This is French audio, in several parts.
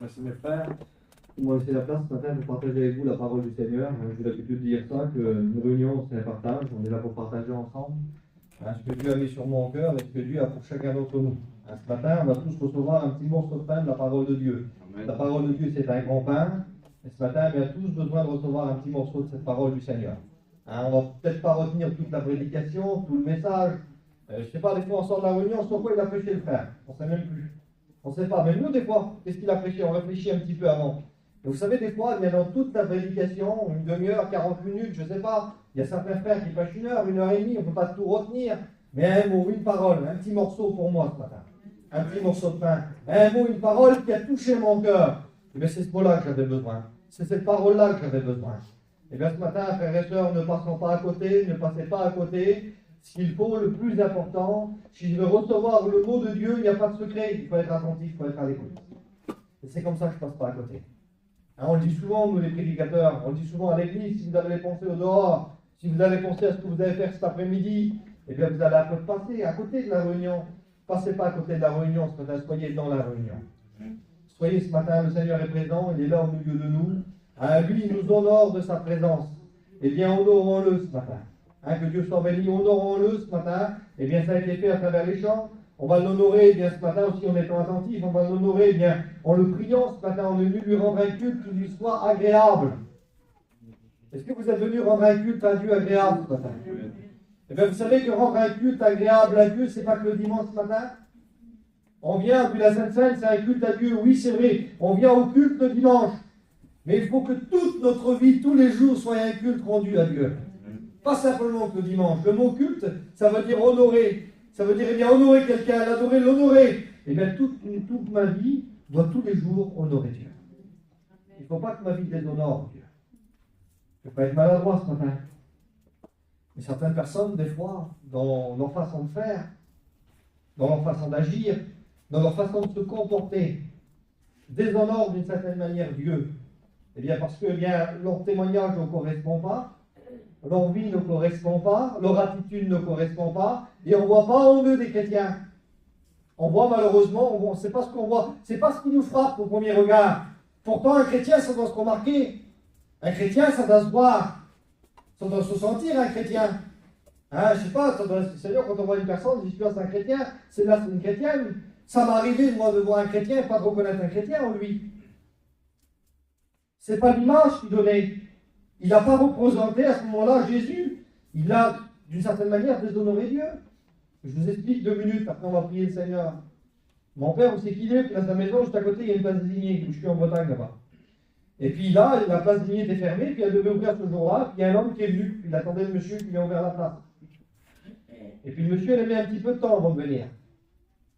Merci mes frères. Moi, c'est la place ce matin pour partager avec vous la parole du Seigneur. J'ai l'habitude de dire ça, que une réunion, c'est un partage. On est là pour partager ensemble ce que Dieu a mis sur mon cœur et ce que Dieu a pour chacun d'entre nous. Ce matin, on va tous recevoir un petit morceau de pain de la parole de Dieu. Amen. La parole de Dieu, c'est un grand pain. Et ce matin, on a tous besoin de recevoir un petit morceau de cette parole du Seigneur. On ne va peut-être pas retenir toute la prédication, tout le message. Je ne sais pas, des fois, on sort de la réunion, sur quoi il a prêché le frère. On ne sait même plus. On ne sait pas. Même nous, des fois, qu'est-ce qu'il a prêché? On réfléchit un petit peu avant. Et vous savez, des fois, il y a dans toute la prédication, une demi-heure, 40 minutes, je ne sais pas, il y a certains frères qui prêchent une heure et demie, on ne peut pas tout retenir. Mais un mot, une parole, un petit morceau pour moi ce matin. Un petit morceau de pain. Un mot, une parole qui a touché mon cœur. Et bien, c'est ce mot-là que j'avais besoin. C'est cette parole-là que j'avais besoin. Et bien, ce matin, frères et sœurs, ne passons pas à côté, ne passez pas à côté. Ce qu'il faut, le plus important, si je veux recevoir le mot de Dieu, il n'y a pas de secret. Il faut être attentif, il faut être à l'écoute. Et c'est comme ça que je ne passe pas à côté. On le dit souvent, nous les prédicateurs, on le dit souvent à l'église, si vous avez pensé au dehors, si vous avez pensé à ce que vous allez faire cet après-midi, eh bien vous allez passer à côté de la réunion. Passez pas à côté de la réunion ce matin, soyez dans la réunion. Soyez ce matin, le Seigneur est présent, il est là au milieu de nous. Lui, il nous honore de sa présence. Eh bien, honorons-le ce matin. Que Dieu soit béni, honorons-le ce matin. Eh bien, ça a été fait à travers les chants. On va l'honorer, eh bien, ce matin aussi en étant attentif. On va l'honorer, eh bien, en le priant ce matin. On est venu lui rendre un culte qui lui soit agréable. Est-ce que vous êtes venu rendre un culte à Dieu agréable ce matin? Eh bien, vous savez que rendre un culte agréable à Dieu, c'est pas que le dimanche ce matin. On vient, puis la Sainte-Seine, c'est un culte à Dieu. Oui, c'est vrai. On vient au culte le dimanche. Mais il faut que toute notre vie, tous les jours, soit un culte rendu à Dieu. Pas simplement que le dimanche. Le mot culte, ça veut dire honorer. Ça veut dire, eh bien, honorer quelqu'un, l'adorer, l'honorer. Eh bien, toute ma vie doit tous les jours honorer Dieu. Il ne faut pas que ma vie déshonore Dieu. Je ne vais pas être maladroit ce matin. Mais certaines personnes, des fois, dans leur façon de faire, dans leur façon d'agir, dans leur façon de se comporter, déshonorent d'une certaine manière Dieu. Eh bien, parce que leur témoignage ne correspond pas, leur vie ne correspond pas, leur attitude ne correspond pas, et on ne voit pas en eux des chrétiens. On voit malheureusement, c'est pas ce qu'on voit, c'est pas ce qui nous frappe au premier regard. Pourtant, un chrétien, ça doit se remarquer. Un chrétien, ça doit se voir. Ça doit se sentir, un chrétien. Je sais pas, c'est-à-dire quand on voit une personne, on dit, c'est un chrétien, c'est une chrétienne. Ça m'est arrivé, moi, de voir un chrétien et pas de reconnaître un chrétien en lui. C'est pas l'image qu'il donnait. Il n'a pas représenté à ce moment-là Jésus. Il a, d'une certaine manière, déshonoré Dieu. Je vous explique 2 minutes, après on va prier le Seigneur. Mon père, où c'est qu'il est? Puis dans sa maison, juste à côté, il y a une place désignée, où je suis en Bretagne là-bas. Et puis là, la place désignée était fermée, puis elle devait ouvrir ce jour-là, puis il y a un homme qui est venu, puis il attendait le monsieur qui lui a ouvert la place. Et puis le monsieur, il a mis un petit peu de temps avant de venir.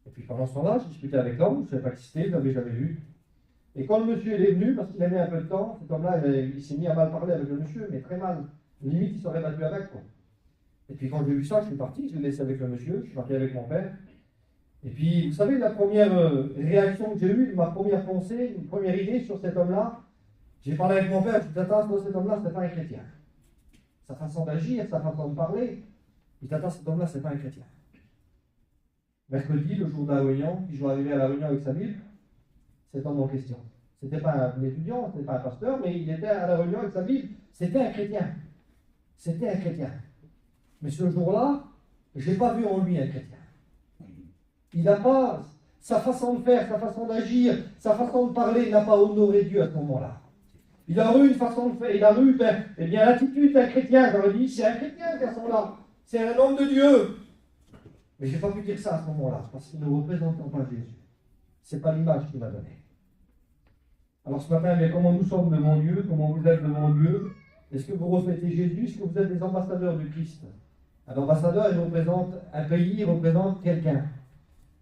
Et puis pendant ce temps-là, j'ai discuté avec l'homme, je ne savais pas qui c'était, je ne l'avais jamais vu. Et quand le monsieur est venu, parce qu'il a mis un peu de temps, cet homme-là, il s'est mis à mal parler avec le monsieur, mais très mal. Limite, il serait battu avec, quoi. Et puis quand j'ai vu ça, je suis parti, je l'ai laissé avec le monsieur, je suis parti avec mon père. Et puis, vous savez, la première réaction que j'ai eue, ma première pensée, une première idée sur cet homme-là, j'ai parlé avec mon père, je lui ai dit, cet homme-là, c'est pas un chrétien. Sa façon d'agir, sa façon de parler, je lui ai dit, cet homme-là, c'est pas un chrétien. Mercredi, le jour de la réunion, puis je vais arriver à la réunion avec sa Bible, cet homme en question. C'était pas un étudiant, c'était pas un pasteur, mais il était à la réunion avec sa Bible. C'était un chrétien. C'était un chrétien. Mais ce jour-là, je n'ai pas vu en lui un chrétien. Il n'a pas, sa façon de faire, sa façon d'agir, sa façon de parler, il n'a pas honoré Dieu à ce moment-là. Il a eu une façon de faire, il a eu l'attitude d'un chrétien. J'aurais dit, c'est un chrétien, ce garçon-là. C'est un homme de Dieu. Mais je n'ai pas pu dire ça à ce moment-là, parce que nous ne représentons pas Jésus. Ce n'est pas l'image qu'il m'a donnée. Alors ce matin, comment nous sommes devant Dieu, comment vous êtes devant Dieu? Est-ce que vous reflétez Jésus? Est-ce que vous êtes des ambassadeurs du Christ? Un ambassadeur, il représente un pays, il représente quelqu'un.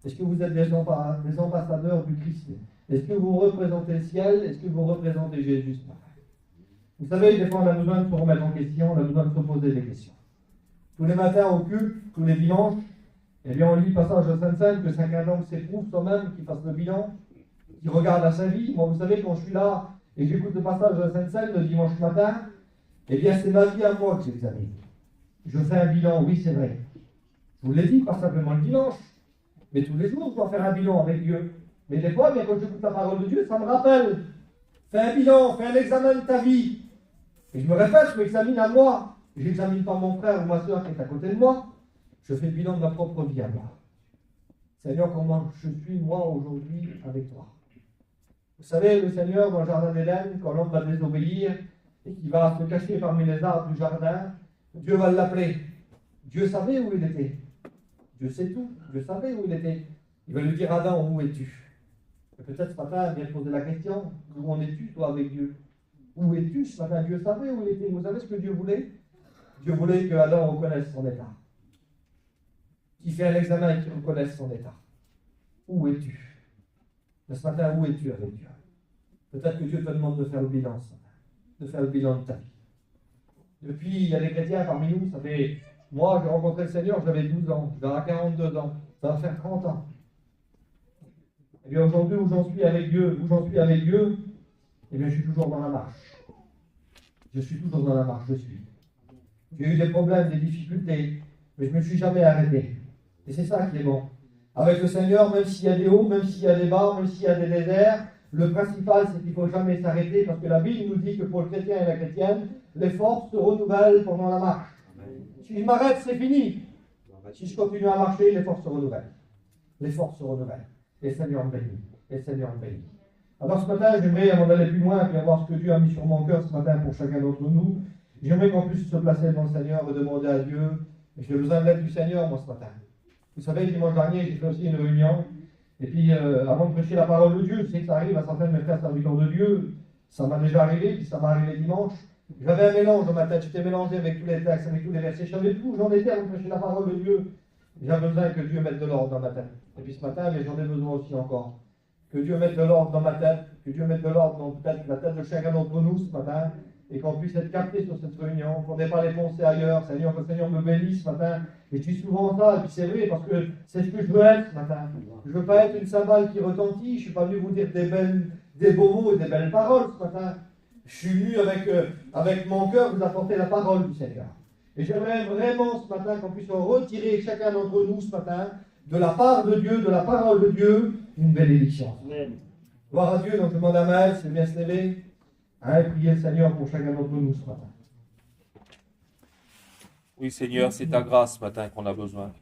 Est-ce que vous êtes des ambassadeurs du Christ? Est-ce que vous représentez le ciel? Est-ce que vous représentez Jésus ce matin? Vous savez, des fois on a besoin de se remettre en question, on a besoin de se poser des questions. Tous les matins au culte, tous les dimanches, eh bien on lit le passage de Sainte-Seine, que chacun homme s'éprouve soi-même, qu'il fasse le bilan, qui regarde à sa vie. Moi, vous savez, quand je suis là et j'écoute le passage de la Sainte-Seine le dimanche matin, eh bien, c'est ma vie à moi que j'examine. Je fais un bilan, oui, c'est vrai. Je vous l'ai dit, pas simplement le dimanche, mais tous les jours, je dois faire un bilan avec Dieu. Mais des fois, bien, quand j'écoute la parole de Dieu, ça me rappelle. Fais un bilan, fais un examen de ta vie. Et je me répète, je m'examine à moi. Je n'examine pas mon frère ou ma soeur qui est à côté de moi. Je fais le bilan de ma propre vie à moi. Seigneur, comment je suis, moi, aujourd'hui, avec toi. Vous savez, le Seigneur, dans le jardin d'Éden, quand l'homme va désobéir et qu'il va se cacher parmi les arbres du jardin, Dieu va l'appeler. Dieu savait où il était. Dieu sait tout. Dieu savait où il était. Il va lui dire, Adam, où es-tu? Et peut-être ce matin, il vient te poser la question, où en es-tu, toi, avec Dieu? Où es-tu ce matin? Dieu savait où il était. Vous savez ce que Dieu voulait? Dieu voulait que Adam reconnaisse son état. Qu'il fait un examen et qu'il reconnaisse son état. Où es-tu? Mais ce matin, où es-tu avec Dieu? Peut-être que Dieu te demande de faire le bilan ce matin, de faire le bilan de ta vie. Depuis, il y a des chrétiens parmi nous, ça fait... Moi, j'ai rencontré le Seigneur, j'avais 12 ans, j'avais 42 ans, ça va faire 30 ans. Et bien aujourd'hui, où j'en suis avec Dieu, eh bien je suis toujours dans la marche. Je suis toujours dans la marche, je suis. J'ai eu des problèmes, des difficultés, mais je ne me suis jamais arrêté. Et c'est ça qui est bon. Avec le Seigneur, même s'il y a des hauts, même s'il y a des bas, même s'il y a des déserts, le principal, c'est qu'il ne faut jamais s'arrêter, parce que la Bible nous dit que pour le chrétien et la chrétienne, les forces se renouvellent pendant la marche. Si je m'arrête, c'est fini. Si je continue à marcher, les forces se renouvellent. Les forces se renouvellent. Et le Seigneur me bénit. Et le Seigneur me bénit. Alors ce matin, j'aimerais, avant d'aller plus loin, et voir ce que Dieu a mis sur mon cœur ce matin pour chacun d'entre nous, j'aimerais qu'on puisse se placer devant le Seigneur et demander à Dieu. J'ai besoin de l'aide du Seigneur, moi, ce matin. Vous savez, dimanche dernier, j'ai fait aussi une réunion. Et puis, avant de prêcher la parole de Dieu, je sais que ça arrive à certains de mes frères serviteurs de Dieu. Ça m'a déjà arrivé, puis ça m'est arrivé dimanche. J'avais un mélange dans ma tête, j'étais mélangé avec tous les textes, avec tous les versets. Je savais plus où j'en étais avant de prêcher la parole de Dieu. J'avais besoin que Dieu mette de l'ordre dans ma tête. Et puis ce matin, mais j'en ai besoin aussi encore. Que Dieu mette de l'ordre dans ma tête, que Dieu mette de l'ordre dans la tête de chacun d'entre nous ce matin, et qu'on puisse être capté sur cette réunion, qu'on n'ait pas les pensées ailleurs. Seigneur, que le Seigneur me bénisse ce matin. Et je dis souvent ça, et puis c'est vrai, parce que c'est ce que je veux être ce matin. Je ne veux pas être une cymbale qui retentit, je ne suis pas venu vous dire des beaux mots et des belles paroles ce matin. Je suis venu avec mon cœur vous apporter la parole du Seigneur. Et j'aimerais vraiment ce matin qu'on puisse retirer chacun d'entre nous ce matin, de la part de Dieu, de la parole de Dieu, une bénédiction. Amen. Gloire à Dieu, donc je demande à Maël, c'est bien se lever, et prier le Seigneur pour chacun d'entre nous ce matin. Oui Seigneur, c'est ta grâce ce matin qu'on a besoin.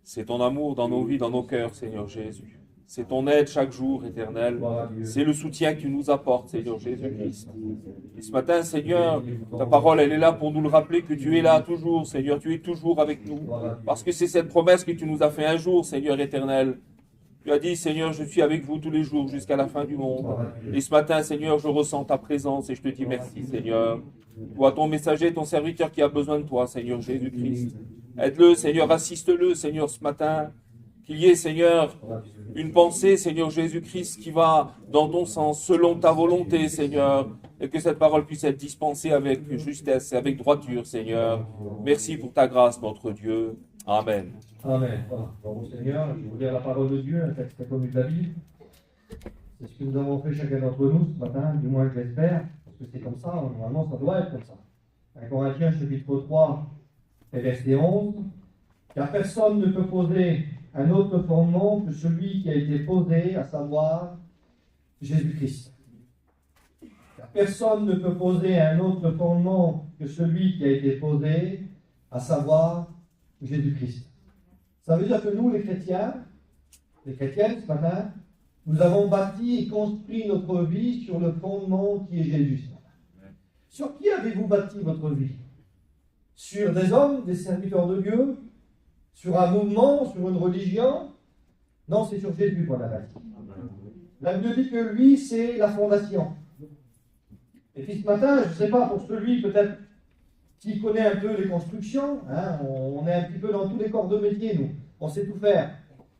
C'est ton amour dans nos vies, dans nos cœurs, Seigneur Jésus. C'est ton aide chaque jour, éternel. C'est le soutien que tu nous apportes, Seigneur Jésus-Christ. Et ce matin, Seigneur, ta parole, elle est là pour nous le rappeler que tu es là toujours, Seigneur. Tu es toujours avec nous. Parce que c'est cette promesse que tu nous as fait un jour, Seigneur éternel. Tu as dit, Seigneur, je suis avec vous tous les jours jusqu'à la fin du monde. Et ce matin, Seigneur, je ressens ta présence et je te dis merci, Seigneur. Toi, ton messager, ton serviteur qui a besoin de toi, Seigneur Jésus-Christ. Aide-le, Seigneur, assiste-le, Seigneur, ce matin. Qu'il y ait, Seigneur, une pensée, Seigneur Jésus-Christ, qui va dans ton sens, selon ta volonté, Seigneur, et que cette parole puisse être dispensée avec justesse et avec droiture, Seigneur. Merci pour ta grâce, notre Dieu. Amen. Amen. Voilà. Bon, Seigneur, je vais vous lire la parole de Dieu, un texte très connu de la Bible. C'est ce que nous avons fait chacun d'entre nous ce matin, du moins je l'espère, parce que c'est comme ça, normalement ça doit être comme ça. 1 Corinthiens chapitre 3, verset 11. Car personne ne peut poser un autre fondement que celui qui a été posé, à savoir Jésus-Christ. Car personne ne peut poser un autre fondement que celui qui a été posé, à savoir Jésus-Christ. Ça veut dire que nous, les chrétiennes, ce matin, nous avons bâti et construit notre vie sur le fondement qui est Jésus. Sur qui avez-vous bâti votre vie? Sur des hommes, des serviteurs de Dieu? Sur un mouvement, sur une religion? Non, c'est sur Jésus qu'on a bâti. La Bible dit que lui, c'est la fondation. Et puis ce matin, je ne sais pas, pour celui peut-être qui connaît un peu les constructions, hein, on est un petit peu dans tous les corps de métier, nous. On sait tout faire.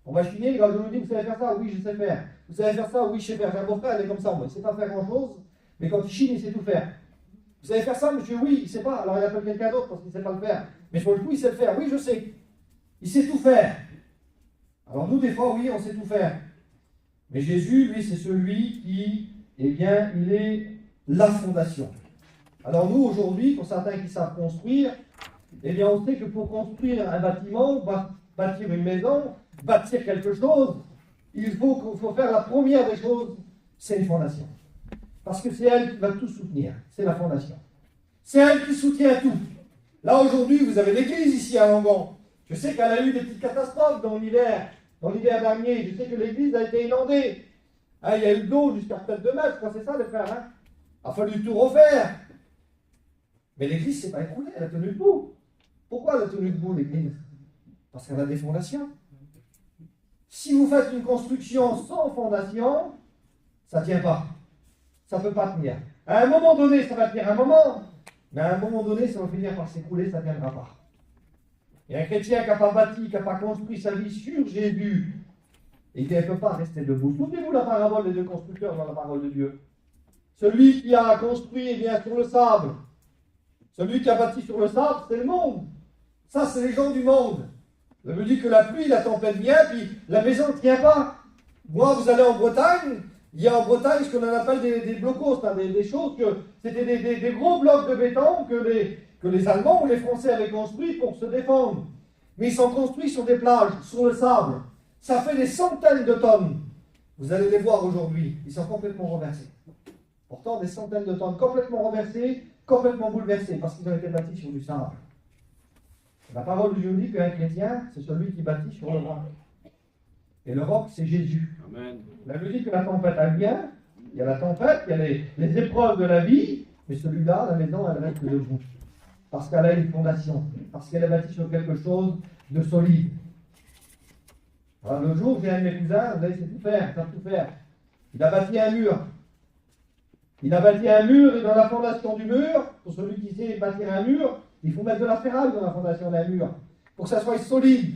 On va chiner, quand je nous dis, vous savez faire ça? Oui, je sais faire. Vous savez faire ça? Oui, je sais faire. J'ai un beau-frère, il est comme ça, moi. Il ne sait pas faire grand-chose, mais quand il chine, il sait tout faire. Vous savez faire ça, monsieur? Oui, il ne sait pas. Alors il appelle quelqu'un d'autre parce qu'il ne sait pas le faire. Mais sur le coup, il sait le faire. Oui, je sais. Il sait tout faire. Alors nous, des fois, oui, on sait tout faire. Mais Jésus, lui, c'est celui qui, eh bien, il est la fondation. Alors nous, aujourd'hui, pour certains qui savent construire, eh bien, on sait que pour construire un bâtiment, bâtir une maison, bâtir quelque chose, il faut faire la première des choses, c'est une fondation. Parce que c'est elle qui va tout soutenir, c'est la fondation. C'est elle qui soutient tout. Là, aujourd'hui, vous avez l'église ici à Langon. Je sais qu'elle a eu des petites catastrophes dans l'hiver dernier. Je sais que l'église a été inondée. Hein, il y a eu de l'eau jusqu'à peut-être 2 mètres, je crois, c'est ça, les frères. Hein. Il a fallu tout refaire. Mais l'église ne s'est pas écroulée, elle a tenu debout. Pourquoi elle a tenu debout, l'église? Parce qu'elle a des fondations. Si vous faites une construction sans fondation, ça ne tient pas. Ça ne peut pas tenir. À un moment donné, ça va tenir un moment, mais à un moment donné, ça va finir par s'écrouler, ça ne tiendra pas. Et un chrétien qui n'a pas bâti, qui n'a pas construit sa vie sur Jésus, il ne peut pas rester debout. Souvenez-vous la parabole des 2 constructeurs dans la parole de Dieu. Celui qui a construit eh bien, sur le sable. Celui qui a bâti sur le sable, c'est le monde. Ça, c'est les gens du monde. Ça veut dire que la pluie, la tempête vient, puis la maison ne tient pas. Moi, vous allez en Bretagne, il y a en Bretagne ce qu'on appelle des blocos, hein, des choses que c'était des gros blocs de béton que les Allemands ou les Français avaient construits pour se défendre. Mais ils sont construits sur des plages, sur le sable. Ça fait des centaines de tonnes. Vous allez les voir aujourd'hui, ils sont complètement renversés. Pourtant, des centaines de tonnes complètement renversées, complètement bouleversées, parce qu'ils ont été bâtis sur du sable. La parole de Dieu dit qu'un chrétien, c'est celui qui bâtit sur le roc. Et le roc, c'est Jésus. Amen. La Bible dit que la tempête, elle vient. Il y a la tempête, il y a les épreuves de la vie, mais celui-là, la maison, elle reste debout. Parce qu'elle a une fondation, parce qu'elle est bâtie sur quelque chose de solide. Alors, l'autre jour, j'ai un de mes cousins, vous savez, c'est tout faire, ça tout faire. Il a bâti un mur. Il a bâti un mur, et dans la fondation du mur, pour celui qui sait bâtir un mur, il faut mettre de la ferraille dans la fondation d'un mur, pour que ça soit solide.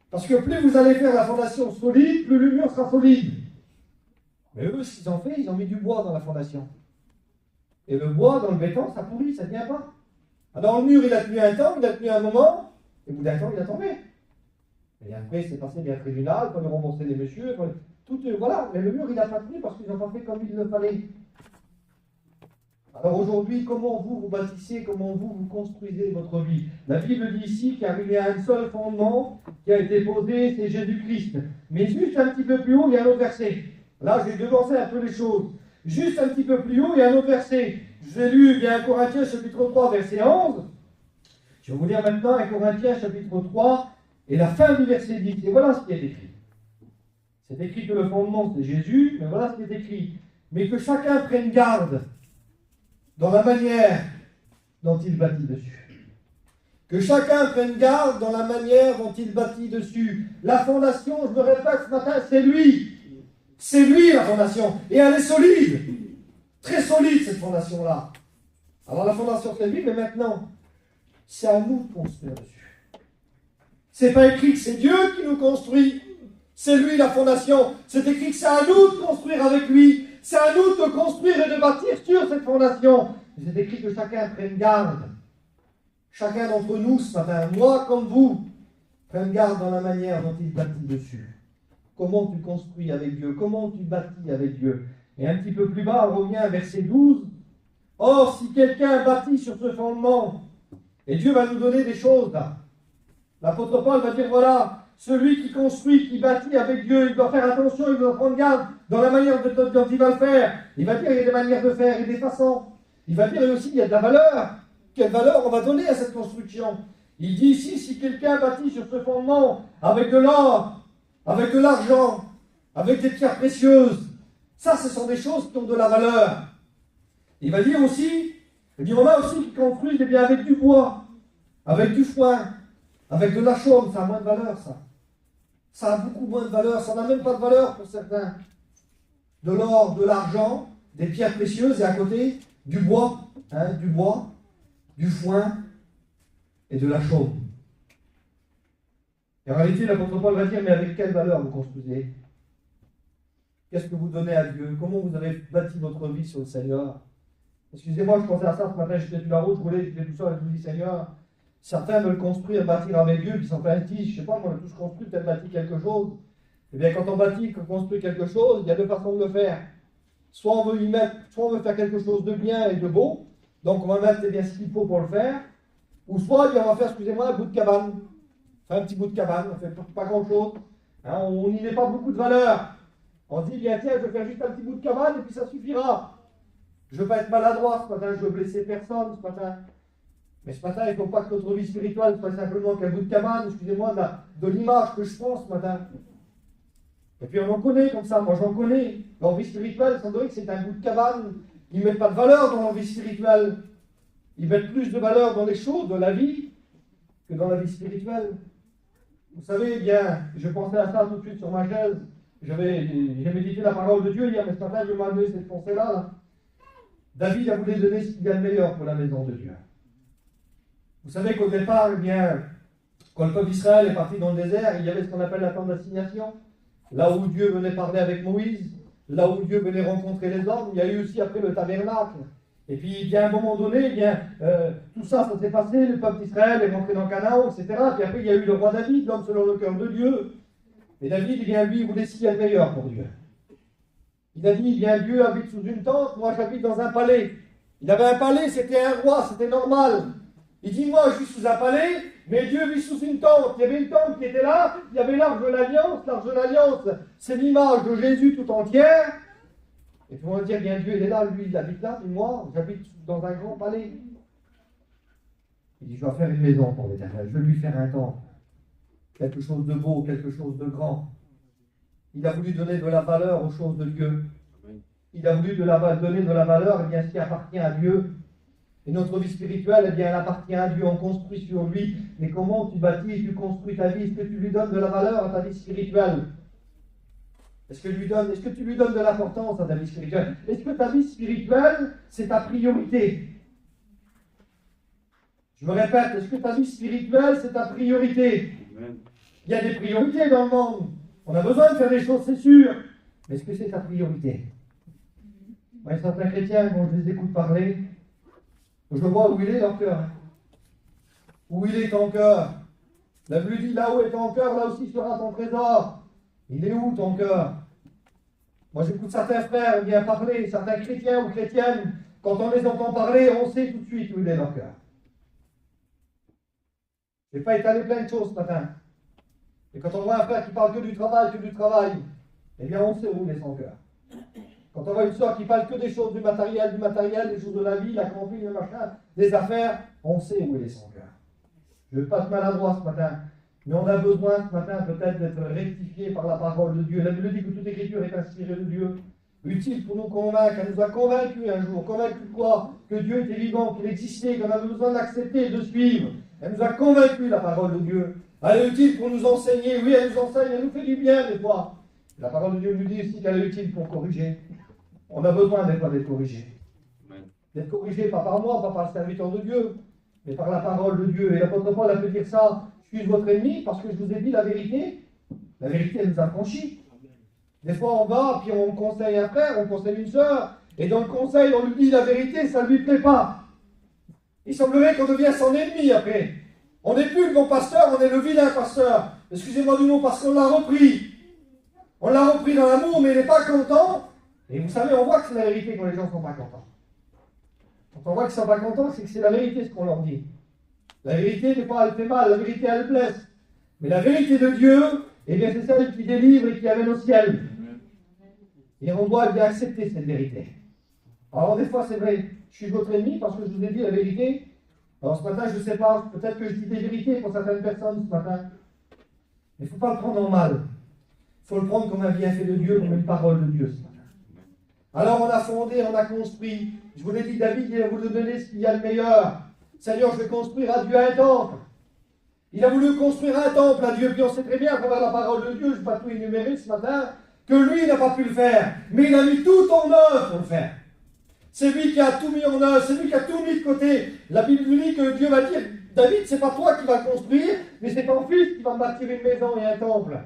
Parce que plus vous allez faire la fondation solide, plus le mur sera solide. Mais eux, ce qu'ils ont fait, ils ont mis du bois dans la fondation. Et le bois, dans le béton, ça pourrit, ça ne tient pas. Alors le mur, il a tenu un temps, il a tenu un moment, et au bout d'un temps, il a tombé. Et après, c'est passé bien tribunal, il fallait rembourser les messieurs, tout, voilà. Mais le mur, il n'a pas tenu parce qu'ils n'ont pas fait comme il le fallait. Alors aujourd'hui, comment vous bâtissez, comment vous construisez votre vie? La Bible dit ici qu'il y a un seul fondement qui a été posé, c'est Jésus-Christ. Mais juste un petit peu plus haut, il y a un autre verset. Là, j'ai devancé un peu les choses. Juste un petit peu plus haut, il y a un autre verset. Je vous ai lu bien 1 Corinthiens chapitre 3, verset 11. Je vais vous lire maintenant 1 Corinthiens chapitre 3 et la fin du verset 10. Et voilà ce qui est écrit. C'est écrit que le fondement, c'est Jésus, mais voilà ce qui est écrit. Mais que chacun prenne garde dans la manière dont il bâtit dessus. Que chacun prenne garde dans la manière dont il bâtit dessus. La fondation, je me répète ce matin, c'est lui. C'est lui la fondation. Et elle est solide. Très solide cette fondation-là. Alors la fondation c'est lui, mais maintenant, c'est à nous de construire dessus. C'est pas écrit que c'est Dieu qui nous construit. C'est lui la fondation. C'est écrit que c'est à nous de construire avec lui. C'est à nous de construire et de bâtir sur cette fondation. C'est écrit que chacun prenne garde. Chacun d'entre nous ce matin, moi comme vous, prenne garde dans la manière dont il bâtit dessus. Comment tu construis avec Dieu? Comment tu bâtis avec Dieu? Et un petit peu plus bas, on revient à verset 12. Or, si quelqu'un bâtit sur ce fondement, et Dieu va nous donner des choses là. L'apôtre Paul va dire, voilà, celui qui construit, qui bâtit avec Dieu, il doit faire attention, il doit prendre garde dans la manière dont il va le faire. Il va dire, il y a des manières de faire et des façons. Il va dire aussi, il y a de la valeur. Quelle valeur on va donner à cette construction? Il dit ici, si quelqu'un bâtit sur ce fondement avec de l'or, avec de l'argent, avec des pierres précieuses, ça, ce sont des choses qui ont de la valeur. Il va dire aussi, il y en a aussi qui construisent bien avec du bois, avec du foin, avec de la chaume, ça a moins de valeur, ça. Ça a beaucoup moins de valeur, ça n'a même pas de valeur pour certains. De l'or, de l'argent, des pierres précieuses, et à côté, du bois, du foin et de la chaume. Et en réalité, l'apôtre Paul va dire, mais avec quelle valeur vous construisez? Qu'est-ce que vous donnez à Dieu? Comment vous avez bâti votre vie sur le Seigneur? Excusez-moi, je pensais à ça ce matin, j'étais sur la route, j'étais tout seul, et je me dis, Seigneur, certains veulent construire, bâtir avec Dieu, qui sont pas intimes, je ne sais pas, on a tous construit, peut-être bâti quelque chose. Eh bien, quand on bâtit, qu'on construit quelque chose, il y a deux façons de le faire. Soit on veut y mettre, soit on veut faire quelque chose de bien et de beau, donc on va mettre bien ce qu'il faut pour le faire, ou soit on va faire, excusez-moi, un bout de cabane. Enfin, un petit bout de cabane, on ne fait pas grand-chose. Hein, on n'y met pas beaucoup de valeur. On se dit, bien tiens, je vais faire juste un petit bout de cabane et puis ça suffira. Je ne veux pas être maladroit ce matin, je veux blesser personne ce matin. Mais ce matin, il ne faut pas que notre vie spirituelle soit simplement qu'un bout de cabane, excusez-moi, de l'image que je pense ce matin. Et puis on en connaît comme ça, moi j'en connais. Leur vie spirituelle, sans doute que c'est un bout de cabane. Ils ne mettent pas de valeur dans leur vie spirituelle. Ils mettent plus de valeur dans les choses de la vie que dans la vie spirituelle. Vous savez, eh bien, je pensais à ça tout de suite sur ma chaise. J'ai médité la parole de Dieu hier, mais ce matin, je m'ai amené cette pensée-là. Là. David a voulu donner ce qu'il y a de meilleur pour la maison de Dieu. Vous savez qu'au départ, eh bien, quand le peuple d'Israël est parti dans le désert, il y avait ce qu'on appelle la tente d'assignation. Là où Dieu venait parler avec Moïse, là où Dieu venait rencontrer les hommes, il y a eu aussi après le tabernacle. Et puis, bien, à un moment donné, eh bien, tout ça, ça s'est passé, le peuple d'Israël est rentré dans Canaan, etc. Puis après, il y a eu le roi David, l'homme selon le cœur de Dieu. Et David, eh bien, lui, il voulait ce qu'il y a de meilleur pour Dieu. Il a dit, eh bien, Dieu habite sous une tente, moi j'habite dans un palais. Il avait un palais, c'était un roi, c'était normal. Il dit, moi je suis sous un palais, mais Dieu vit sous une tente. Il y avait une tente qui était là, il y avait l'arche de l'Alliance. L'arche de l'Alliance, c'est l'image de Jésus tout entière. Et tout le monde va dire, bien Dieu, il est là, lui, il habite là, puis moi, j'habite dans un grand palais. Il dit, je vais faire une maison pour l'Éternel, je vais lui faire un temple. Quelque chose de beau, quelque chose de grand. Il a voulu donner de la valeur aux choses de Dieu. Il a voulu donner de la valeur, eh bien, ce qui appartient à Dieu. Et notre vie spirituelle, eh bien, elle appartient à Dieu, on construit sur lui. Mais comment tu bâtis, tu construis ta vie? Est-ce que tu lui donnes de la valeur à ta vie spirituelle? Est-ce que tu lui donnes de l'importance à ta vie spirituelle? Est-ce que ta vie spirituelle, c'est ta priorité? Je me répète, est-ce que ta vie spirituelle, c'est ta priorité? Il y a des priorités dans le monde. On a besoin de faire des choses, c'est sûr. Mais est-ce que c'est ta priorité? Moi, certains chrétiens, quand je les écoute parler, je vois où il est leur cœur. Où il est ton cœur? La Bible dit, là où est ton cœur, là aussi sera ton trésor. Il est où ton cœur? Moi, j'écoute certains frères bien parler, certains chrétiens ou chrétiennes. Quand on les entend parler, on sait tout de suite où il est leur cœur. Je n'ai pas étalé plein de choses ce matin. Et quand on voit un frère qui parle que du travail, eh bien on sait où est son cœur. Quand on voit une soeur qui parle que des choses du matériel, des choses de la vie, la campagne, le machin, des affaires, on sait où est son cœur. Je ne veux pas être maladroit ce matin, mais on a besoin ce matin peut-être d'être rectifié par la parole de Dieu. La Bible dit que toute écriture est inspirée de Dieu, utile pour nous convaincre. Elle nous a convaincus un jour. Convaincus quoi? Que Dieu était vivant, qu'il existait, qu'on avait besoin d'accepter et de suivre. Elle nous a convaincus, la parole de Dieu. Elle est utile pour nous enseigner. Oui, elle nous enseigne, elle nous fait du bien des fois. La parole de Dieu nous dit aussi qu'elle est utile pour corriger. On a besoin des fois d'être corrigé. D'être corrigé pas par moi, pas par le serviteur de Dieu, mais par la parole de Dieu. Et l'apôtre Paul a pu dire ça, je suis votre ennemi parce que je vous ai dit la vérité. La vérité, elle nous a franchis. Des fois, on va, puis on conseille un frère, on conseille une sœur, et dans le conseil, on lui dit la vérité, ça ne lui plaît pas. Il semblerait qu'on devienne son ennemi après. On n'est plus le bon pasteur, on est le vilain pasteur. Excusez-moi du mot, parce qu'on l'a repris. On l'a repris dans l'amour, mais il n'est pas content. Et vous savez, on voit que c'est la vérité quand les gens ne sont pas contents. Quand on voit qu'ils ne sont pas contents, c'est que c'est la vérité ce qu'on leur dit. La vérité, des fois, elle fait mal, la vérité, elle blesse. Mais la vérité de Dieu, eh bien, c'est celle qui délivre et qui amène au ciel. Et on doit bien accepter cette vérité. Alors, des fois, c'est vrai, je suis votre ennemi parce que je vous ai dit la vérité. Alors, ce matin, je ne sais pas, peut-être que je dis des vérités pour certaines personnes ce matin. Mais il ne faut pas le prendre en mal. Il faut le prendre comme un bienfait de Dieu, comme une parole de Dieu ce matin. Alors, on a fondé, on a construit. Je vous l'ai dit, David, il a voulu donner ce qu'il y a de meilleur. Seigneur, je vais construire à Dieu un temple. Il a voulu construire un temple à Dieu, puis on sait très bien à travers la parole de Dieu, je ne vais pas tout énumérer ce matin, que lui n'a pas pu le faire, mais il a mis tout en œuvre pour le faire. C'est lui qui a tout mis en œuvre, c'est lui qui a tout mis de côté. La Bible nous dit que Dieu va dire, David, c'est pas toi qui vas construire, mais c'est ton fils qui va bâtir une maison et un temple.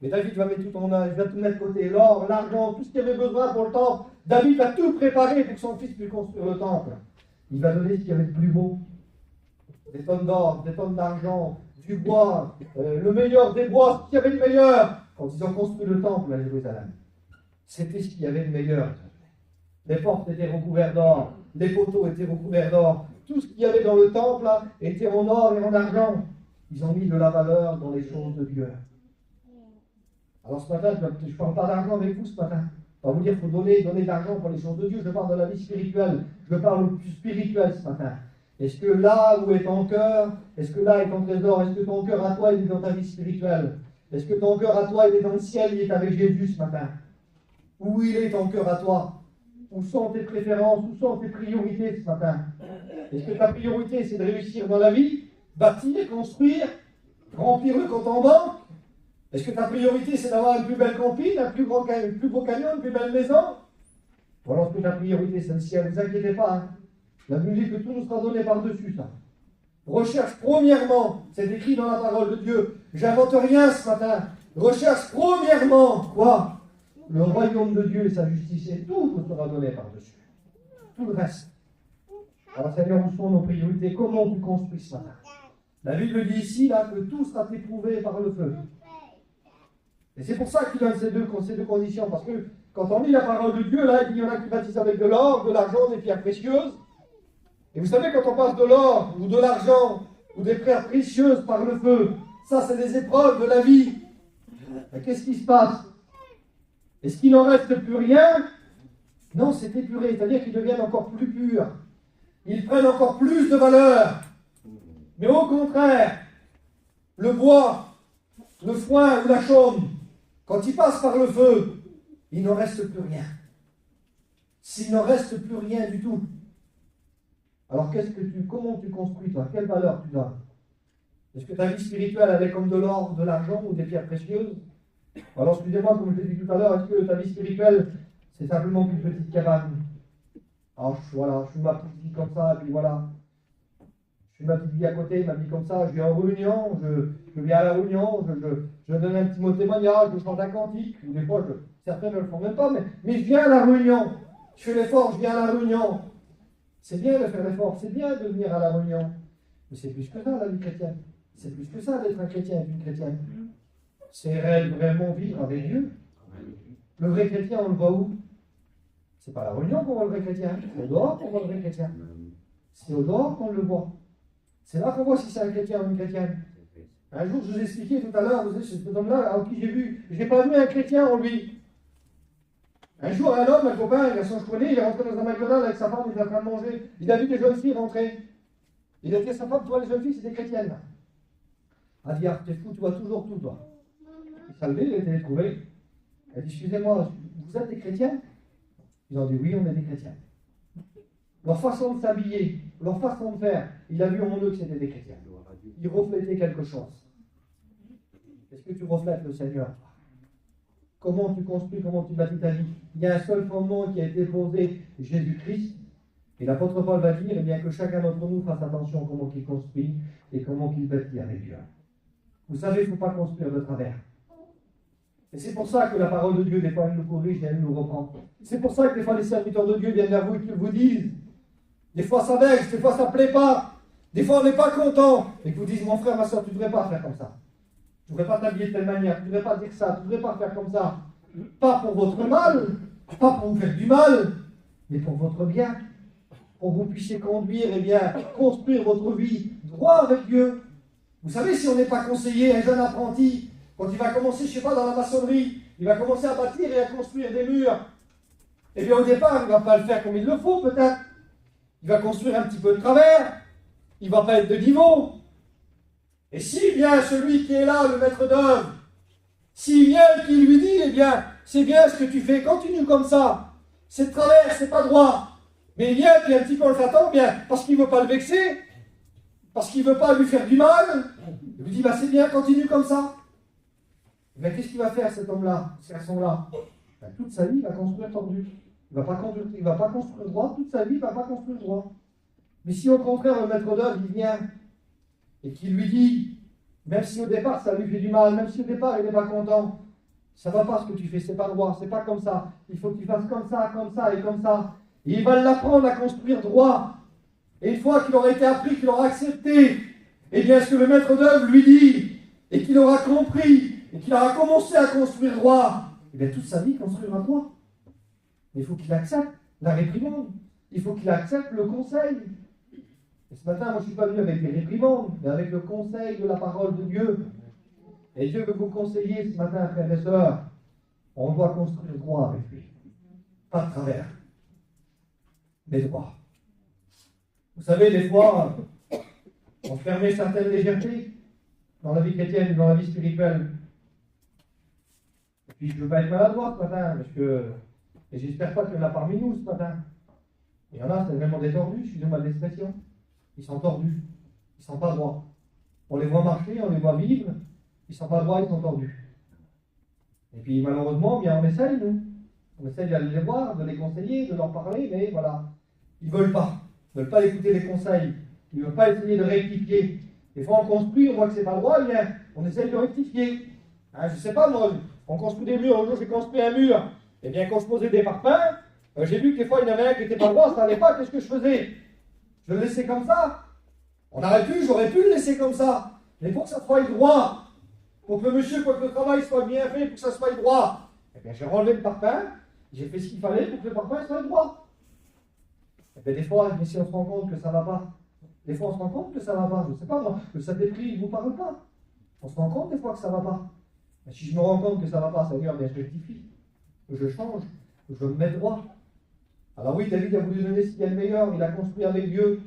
Mais David va mettre tout en œuvre, il va tout mettre de côté, l'or, l'argent, tout ce qu'il avait besoin pour le temple. David va tout préparer pour que son fils puisse construire le temple. Il va donner ce qu'il y avait de plus beau. Des tonnes d'or, des tonnes d'argent, du bois, le meilleur des bois, ce qu'il y avait de meilleur. Quand ils ont construit le temple à Jérusalem, c'était ce qu'il y avait de meilleur. Les portes étaient recouvertes d'or, les poteaux étaient recouverts d'or, tout ce qu'il y avait dans le temple là, était en or et en argent. Ils ont mis de la valeur dans les choses de Dieu. Alors ce matin, je ne parle pas d'argent avec vous ce matin. Je ne vais pas vous dire qu'il faut donner de l'argent pour les choses de Dieu. Je parle de la vie spirituelle. Je parle plus spirituel ce matin. Est-ce que là où est ton cœur, est-ce que là est ton trésor, est-ce que ton cœur à toi il est dans ta vie spirituelle? Est-ce que ton cœur à toi il est dans le ciel, il est avec Jésus ce matin? Où il est ton cœur à toi? Où sont tes préférences? Où sont tes priorités ce matin? Est-ce que ta priorité c'est de réussir dans la vie, bâtir, construire, remplir le compte en banque? Est-ce que ta priorité c'est d'avoir une plus belle campine, un plus beau camion, une plus belle maison? Ou alors est-ce que ta priorité c'est le ciel? Ne vous inquiétez pas, hein. La Bible dit que tout nous sera donné par-dessus ça. Recherche premièrement, c'est écrit dans la parole de Dieu, j'invente rien ce matin. Recherche premièrement, quoi? Le royaume de Dieu et sa justice, et tout nous sera donné par-dessus. Tout le reste. Alors Seigneur, où sont nos priorités? Comment tu construis ce matin? La Bible dit ici là, que tout sera éprouvé par le feu. Et c'est pour ça qu'il donne ces deux conditions, parce que quand on lit la parole de Dieu, là, il y en a qui bâtissent avec de l'or, de l'argent, des pierres précieuses. Et vous savez, quand on passe de l'or, ou de l'argent, ou des pierres précieuses par le feu, ça c'est des épreuves de la vie. Mais qu'est-ce qui se passe? Est-ce qu'il n'en reste plus rien? Non, c'est épuré, c'est-à-dire qu'ils deviennent encore plus purs. Ils prennent encore plus de valeur. Mais au contraire, le bois, le foin ou la chaume, quand ils passent par le feu, il n'en reste plus rien. S'il n'en reste plus rien du tout, alors comment tu construis toi? Quelle valeur tu donnes? Est-ce que ta vie spirituelle elle est comme de l'or, de l'argent ou des pierres précieuses? Alors excusez-moi, comme je l'ai dit tout à l'heure, est-ce que ta vie spirituelle c'est simplement une petite cabane? Alors voilà, je suis ma petite vie comme ça, et puis voilà. Je suis ma petite vie à côté, ma vie comme ça, je viens en réunion, je viens à la réunion, je donne un petit mot de témoignage, je chante un cantique, ou des fois, certains ne le font même pas, mais je viens à la réunion, je fais l'effort, je viens à la réunion. C'est bien de faire l'effort, c'est bien de venir à la réunion, mais c'est plus que ça la vie chrétienne. C'est plus que ça d'être un chrétien et une chrétienne. C'est vraiment vivre avec Dieu. Le vrai chrétien, on le voit où? C'est pas à la réunion qu'on voit le vrai chrétien, c'est au dehors qu'on voit le vrai chrétien. C'est au dehors qu'on le voit. C'est là qu'on voit si c'est un chrétien ou une chrétienne. Un jour, je vous ai expliqué tout à l'heure, vous savez, cet homme-là, en qui je n'ai pas vu un chrétien en lui. Un jour, un homme, un copain, il a son chevronnais, il est rentré dans un McDonald's avec sa femme, il était en train de manger. Il a vu des jeunes filles rentrer. Il a dit à sa femme, toi, les jeunes filles, c'est des chrétiennes. Elle a dit, ah, t'es fou, tu vois toujours tout, toi. Il s'est levé, il a été trouvé. Elle a dit, excusez-moi, vous êtes des chrétiens? Ils ont dit, oui, on est des chrétiens. Leur façon de s'habiller, leur façon de faire, il a vu en eux que c'était des chrétiens. Ils reflétaient quelque chose. Est-ce que tu reflètes le Seigneur? Comment tu construis, comment tu bâtis ta vie? Il y a un seul fondement qui a été posé, Jésus-Christ. Et l'apôtre Paul va dire, eh bien, que chacun d'entre nous fasse attention à comment il construit et comment il bâtit avec Dieu. Vous savez, il ne faut pas construire de travers. Et c'est pour ça que la parole de Dieu, des fois, elle nous corrige et elle nous reprend. C'est pour ça que des fois, les serviteurs de Dieu viennent vers vous et qu'ils vous disent, des fois ça vexe, des fois ça ne plaît pas, des fois on n'est pas content, et qu'ils vous disent, mon frère, ma soeur, tu ne devrais pas faire comme ça. Tu ne devrais pas t'habiller de telle manière, tu ne devrais pas dire ça, tu ne devrais pas faire comme ça. Pas pour votre mal, pas pour vous faire du mal, mais pour votre bien. Pour que vous puissiez conduire, eh bien, construire votre vie droit avec Dieu. Vous savez, si on n'est pas conseillé, un jeune apprenti, quand il va commencer, je ne sais pas, dans la maçonnerie, il va commencer à bâtir et à construire des murs. Eh bien, au départ, il ne va pas le faire comme il le faut, peut-être. Il va construire un petit peu de travers. Il ne va pas être de niveau. Et s'il vient celui qui est là, le maître d'œuvre, s'il vient et qu'il lui dit, eh bien, c'est bien ce que tu fais, continue comme ça. C'est de travers, c'est pas droit. Mais il vient, puis un petit peu on le fait attendre, bien, parce qu'il ne veut pas le vexer, parce qu'il ne veut pas lui faire du mal. Il lui dit, bah, c'est bien, continue comme ça. Mais qu'est-ce qu'il va faire cet homme-là, ce garçon-là? Ben, toute sa vie, il va construire tordu. Il ne va pas construire droit, toute sa vie, il ne va pas construire droit. Mais si au contraire, le maître d'œuvre, il vient et qu'il lui dit, même si au départ, ça lui fait du mal, même si au départ, il n'est pas content, ça ne va pas ce que tu fais, c'est pas droit, c'est pas comme ça. Il faut que tu fasses comme ça et comme ça. Et il va l'apprendre à construire droit. Et une fois qu'il aura été appris, qu'il aura accepté, eh bien, ce que le maître d'œuvre lui dit, et qu'il aura compris, et qu'il aura commencé à construire droit, eh bien, toute sa vie, il construira droit. Mais il faut qu'il accepte la réprimande. Il faut qu'il accepte le conseil. Et ce matin, moi, je ne suis pas venu avec des réprimandes, mais avec le conseil de la parole de Dieu. Et Dieu veut vous conseiller ce matin, frères et sœurs. On doit construire droit avec lui. Pas de travers, mais droit. Vous savez, des fois, on permet certaines légèretés dans la vie chrétienne, dans la vie spirituelle. Et puis je ne veux pas être maladroit ce matin, parce que, et j'espère pas qu'il y en a parmi nous ce matin. Il y en a, c'est vraiment des tordus, excusez-moi de l'expression. Ils sont tordus, ils ne sont pas droits. On les voit marcher, on les voit vivre, ils ne sont pas droits, ils sont tordus. Et puis malheureusement, bien, on essaye, nous. On essaye d'aller les voir, de les conseiller, de leur parler, mais voilà. Ils ne veulent pas. Ils ne veulent pas écouter les conseils. Ils ne veulent pas essayer de rectifier. Des fois, on construit, on voit que c'est pas droit, bien, on essaye de rectifier. Hein, je ne sais pas, moi, on construit des murs. Un jour, j'ai construit un mur. Et bien, quand je posais des parpaings, j'ai vu que des fois, il y en avait un qui n'était pas droit, ça n'allait pas. Qu'est-ce que je faisais? Je le laissais comme ça. J'aurais pu le laisser comme ça. Mais pour que ça soit droit, pour que le monsieur, pour que le travail soit bien fait, pour que ça soit droit, eh bien, j'ai relevé le parpaing, j'ai fait ce qu'il fallait pour que le parpaing soit droit. Et bien, des fois, mais si on se rend compte que ça ne va pas, des fois, on se rend compte que ça ne va pas. Je ne sais pas, moi, que ça dépris, il ne vous parle pas. On se rend compte des fois que ça ne va pas. Mais si je me rends compte que ça ne va pas, Seigneur, bien, je rectifie, je change, je me mets droit. Alors oui, David a voulu donner ce qu'il y a de meilleur, il a construit avec Dieu.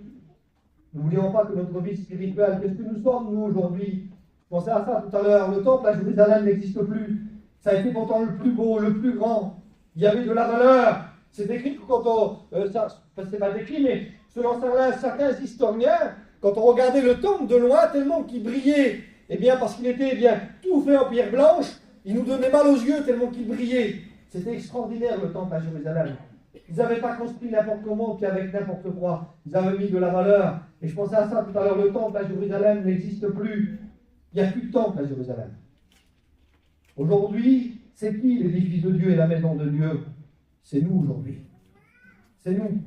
N'oublions pas que notre vie spirituelle, qu'est-ce que nous sommes, nous, aujourd'hui? Je pensais à ça tout à l'heure, le temple à Jérusalem n'existe plus. Ça a été pourtant le plus beau, le plus grand. Il y avait de la valeur. C'est écrit que quand on... c'est pas décrit, mais selon certains historiens, quand on regardait le temple de loin, tellement qu'il brillait, eh bien, parce qu'il était tout fait en pierre blanche, il nous donnait mal aux yeux tellement qu'il brillait. C'était extraordinaire, le temple à Jérusalem. Ils n'avaient pas construit n'importe comment, puis avec n'importe quoi. Ils avaient mis de la valeur. Et je pensais à ça tout à l'heure, le temple à Jérusalem n'existe plus. Il n'y a plus de temple à Jérusalem. Aujourd'hui, c'est qui l'édifice de Dieu et la maison de Dieu? C'est nous aujourd'hui. C'est nous.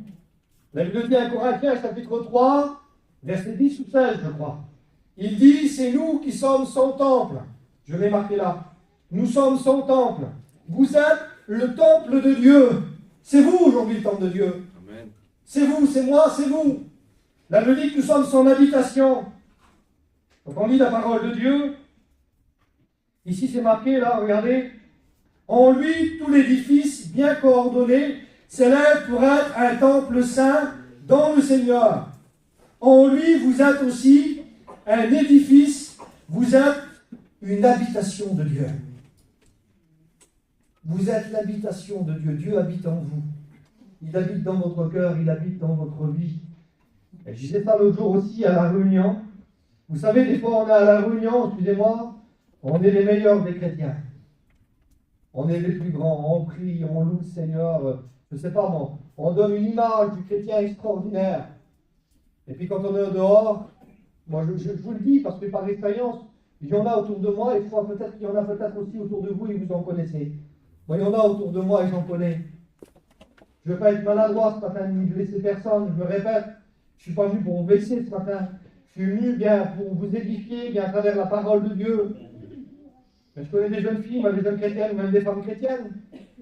La Bible dit à Corinthiens, chapitre 3, verset 10 ou 16, je crois. Il dit, c'est nous qui sommes son temple. Je l'ai marqué là. Nous sommes son temple. Vous êtes le temple de Dieu. C'est vous aujourd'hui le temple de Dieu. Amen. C'est vous, c'est moi, c'est vous. La Bible dit que nous sommes son habitation. Donc on lit la parole de Dieu. Ici c'est marqué, là, regardez. En lui, tout l'édifice bien coordonné s'élève pour être un temple saint dans le Seigneur. En lui, vous êtes aussi un édifice, vous êtes une habitation de Dieu. Vous êtes l'habitation de Dieu. Dieu habite en vous. Il habite dans votre cœur, il habite dans votre vie. Et je disais ça l'autre jour aussi à la réunion. Vous savez, des fois on est à la réunion, excusez-moi, on est les meilleurs des chrétiens. On est les plus grands, on prie, on loue le Seigneur. Je ne sais pas moi, on donne une image du chrétien extraordinaire. Et puis quand on est dehors, moi je vous le dis parce que par expérience, il y en a autour de moi, et je crois peut-être qu'il y en a peut-être aussi autour de vous et vous en connaissez. Moi, il y en a autour de moi et j'en connais. Je ne veux pas être maladroit ce matin, ni blesser personne, je me répète. Je ne suis pas venu pour vous blesser ce matin. Je suis venu bien pour vous édifier, bien à travers la parole de Dieu. Mais je connais des jeunes filles, des jeunes chrétiennes, même des femmes chrétiennes.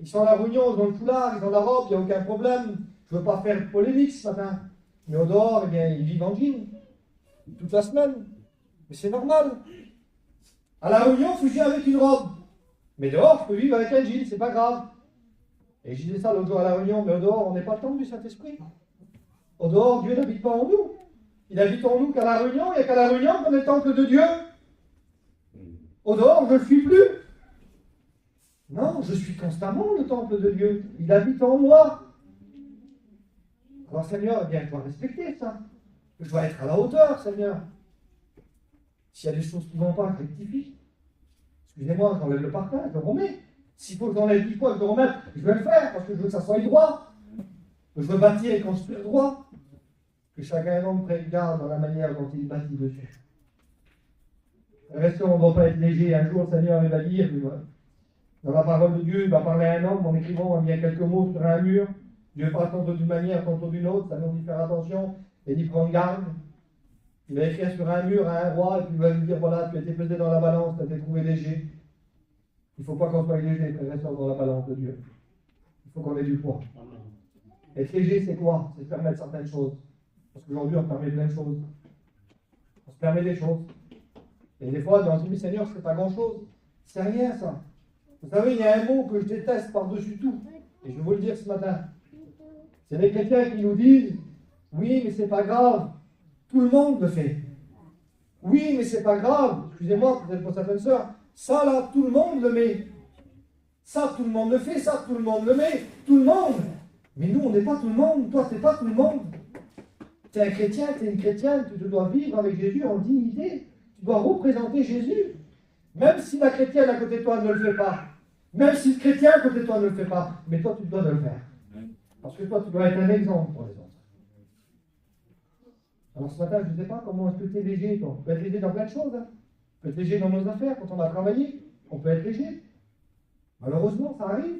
Ils sont à la réunion, ils ont le foulard, ils ont la robe, il n'y a aucun problème. Je ne veux pas faire polémique ce matin. Mais au dehors, eh bien, ils vivent en jean. Toute la semaine. Mais c'est normal. À la réunion, il faut vivre avec une robe. Mais dehors, je peux vivre avec un jean, c'est pas grave. Et je disais ça l'autre jour à la réunion, mais au dehors, on n'est pas le temple du Saint-Esprit. Au dehors, Dieu n'habite pas en nous. Il habite en nous qu'à la réunion, il n'y a qu'à la réunion qu'on est le temple de Dieu. Au dehors, je ne le suis plus. Non, je suis constamment le temple de Dieu. Il habite en moi. Alors Seigneur, eh bien, je dois respecter ça. Je dois être à la hauteur, Seigneur. S'il y a des choses qui ne vont pas, je rectifie. Excusez-moi, j'enlève le parfum, je le remets. S'il faut que j'enlève 10 fois, je le remette, je vais le faire, parce que je veux que ça soit droit. Je veux bâtir et construire droit. Que chacun d'entre nous prenne garde dans la manière dont il bâtit dessus. Restons, on ne doit pas être léger. Un jour, le Seigneur il va dire, dans la parole de Dieu, il va parler à un homme en écrivant bien quelques mots sur un mur. Dieu parle tantôt d'une manière, tantôt d'une autre. Ça nous dit faire attention et d'y prendre garde. Il va écrire sur un mur à un roi et puis il va lui dire, voilà, tu as été pesé dans la balance, tu as été trouvé léger. Il ne faut pas qu'on soit léger, frères et sœurs, dans la balance de Dieu. Il faut qu'on ait du poids. Être léger, c'est quoi? C'est se permettre certaines choses. Parce qu'aujourd'hui, on se permet plein de choses. On se permet des choses. Et des fois, dans une Seigneur, c'est pas grand-chose. C'est rien, ça. Vous savez, il y a un mot que je déteste par-dessus tout. Et je vais vous le dire ce matin. C'est les chrétiens qui nous disent, oui, mais c'est pas grave. Tout le monde le fait. Oui, mais c'est pas grave. Excusez-moi, peut-être pour certaines sœurs. Ça, là, tout le monde le met. Ça, tout le monde le fait. Ça, tout le monde le met. Tout le monde. Mais nous, on n'est pas tout le monde. Toi, t'es pas tout le monde. Tu es un chrétien, tu es une chrétienne. Tu dois vivre avec Jésus en dignité. Tu dois représenter Jésus. Même si la chrétienne à côté de toi ne le fait pas. Même si le chrétien à côté de toi ne le fait pas. Mais toi, tu dois le faire. Parce que toi, tu dois être un exemple pour les autres. Alors ce matin, je ne sais pas comment est-ce que tu es léger, toi. On peut être léger dans plein de choses. Hein. On peut être léger dans nos affaires, quand on a travaillé. On peut être léger. Malheureusement, ça arrive.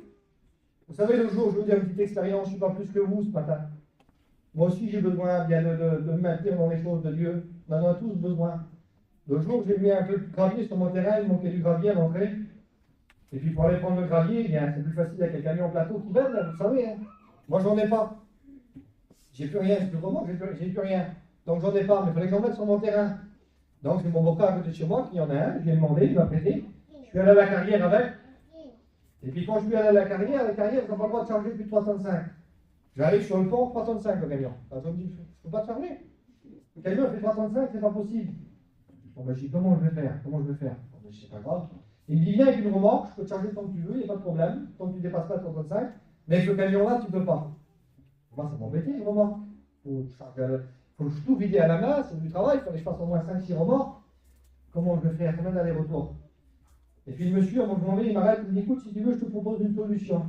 Vous savez, le jour où je vous dis une petite expérience, je ne suis pas plus que vous ce matin. Moi aussi, j'ai besoin bien de me maintenir dans les choses de Dieu. On en a tous besoin. Le jour où j'ai mis un peu de gravier sur mon terrain, il manquait du gravier à l'entrée. Et puis pour aller prendre le gravier, c'est plus facile avec un camion plateau qui vend, vous savez. Hein. Moi, j'en ai pas. J'ai plus rien, c'est plus vraiment, j'ai plus rien. Donc j'en ai pas, mais il fallait que j'en mette sur mon terrain. Donc j'ai mon beau-père à côté de chez moi, qui en a un, je lui ai demandé, il m'a prêté. Je suis allé à la carrière avec. Et puis quand je suis allé à la carrière, ils n'ont pas le droit de charger plus de 3,35. J'arrive sur le pont, 3,35 le camion. Alors, je me dis, je ne peux pas te charger. Le camion fait 3,35, c'est pas possible. Bon, ben, je dis, comment je vais faire? Bon, ben, c'est pas grave. Il me dit, viens avec une remorque, je peux te charger tant que tu veux, il n'y a pas de problème, tant que tu ne dépasses pas 3,35. Mais avec le camion-là, tu ne peux pas. Moi, ça m'embêtait, une remorque. Faut que je tout vider à la main, c'est du travail, il fallait que je fasse au moins 5-6 remorques. Comment je vais faire? Combien d'aller-retour? Et puis le monsieur, à mon moment donné, il m'arrête, il me dit, écoute, si tu veux, je te propose une solution.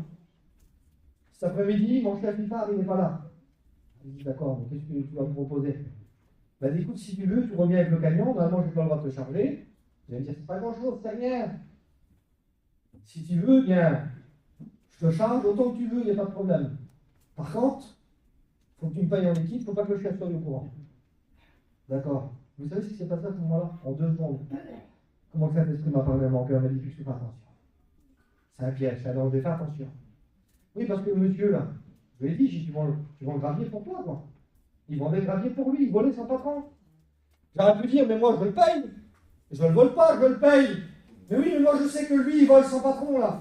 Cet après-midi, mon chef, il part, il n'est pas là. Je dis, d'accord, mais qu'est-ce que tu vas me proposer? Ben, écoute, si tu veux, tu reviens avec le camion, normalement, je n'ai pas le droit de te charger. Je vais me dire, c'est pas grand-chose, c'est rien. Si tu veux, bien, je te charge autant que tu veux, il n'y a pas de problème. Par contre, il faut que tu me payes en équipe, il ne faut pas que le chef soit au courant. D'accord. Vous savez ce qui s'est passé à ce moment-là? En 2 secondes. Comment le Saint-Esprit m'a parlé à mon cœur, m'a dit, fais attention. C'est un piège, ça doit faire attention. Oui, parce que le monsieur, là, je lui ai dit, tu vends le gravier pour toi, quoi. Il vendait le gravier pour lui, il volait son patron. J'aurais pu dire, mais moi, je le paye. Je ne le vole pas, je le paye. Mais oui, mais moi, je sais que lui, il vole son patron, là.